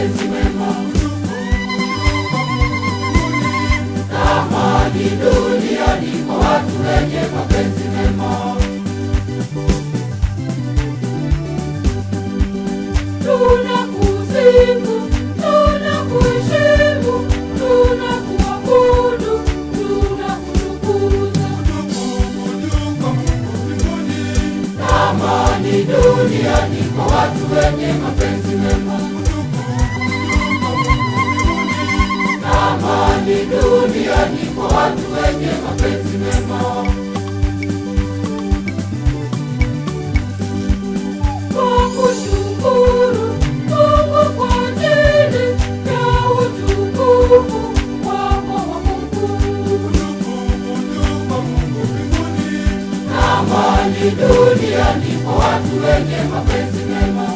mapenzi mema. Amani duniani kwa watu wenye mapenzi mema. Tunakusifu, tunakuheshimu, tunakuabudu, tunakutukuza. Amani duniani kwa watu wenye mapenzi mema. Amani duniani kwa watu wenye mapenzi mema. Tukushukuru Mungu kwa ajili ya utukufu wako wa Mungu. Amani duniani kwa watu wenye mapenzi mema.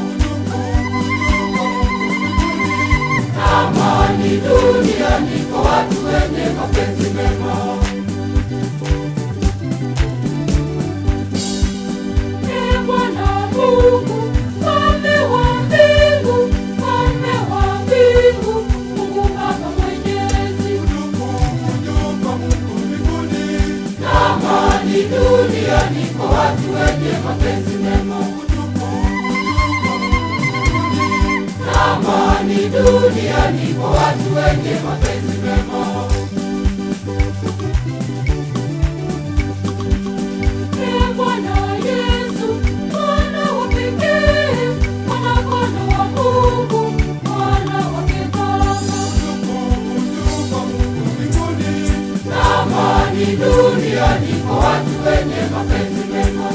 Amani duniani kwa watu wenye mapenzi mema. Ee Bwana Mungu, Mfalme wa mbingu, Mfalme wa mbingu, Mungu Baba Mwenyezi. Amani duniani kwa watu wenye mapenzi mema. Amani duniani kwa watu wenye mapenzi mema. Ee Bwana Yesu, Mwana wa pekee, Mwana-Kondoo wa Mungu, Mwana wake Baba. Amani duniani kwa watu wenye mapenzi mema.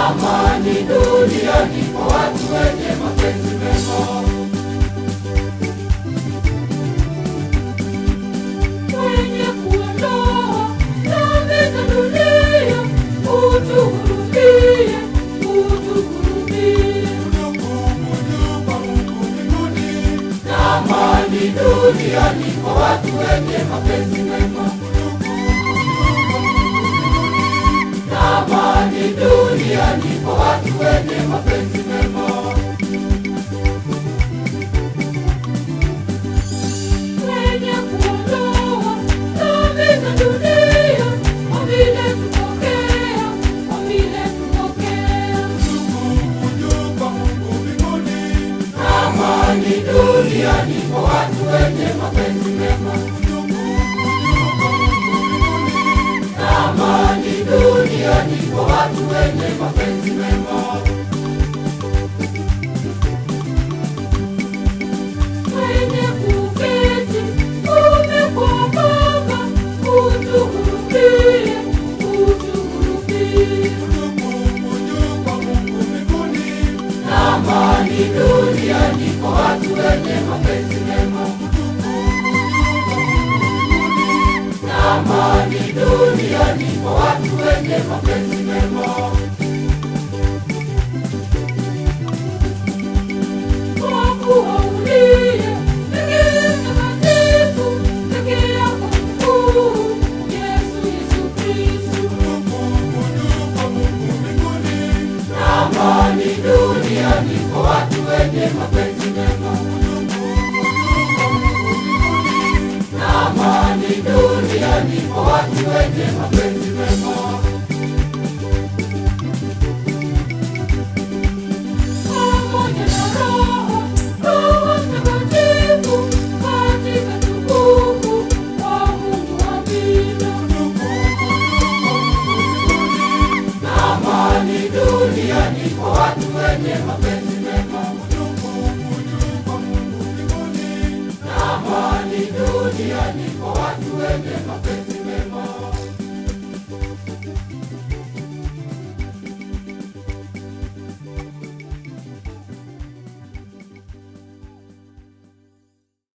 Amani duniani kwa watu wenye mapenzi mema. Wenye kuondoa dhambi za dunia, utuhurumie, utuhurumie. Amani duniani kwa watu wenye mapenzi mema. Amani duniani kwa watu wenye mapenzi mema. Wenye kuondoa dhambi za dunia, wavile tupokea, wavile tupokea. Amani duniani kwa watu wenye mapenzi mema. Amani duniani kwa watu wenye mapenzi mema. Wenye kuketi kuume kwa Baba, utuhurumie, utuhurumie. Amani duniani kwa watu wenye mapenzi mema. Amani duniani kwa watu wenye mapenzi mema. Kwa kuwa uliye pekee mtakatifu, pekee yako mkuu, Yesu Kristo. Amani duniani kwa watu wenye mapenzi mema. Amani duniani kwa watu wenye mapenzi mema. Pamoja na Roho Mtakatifu katika tukufu wa Mungu wa mbinguni. Amani duniani kwa watu wenye mapenzi mema. Amani duniani kwa watu wenye mapenzi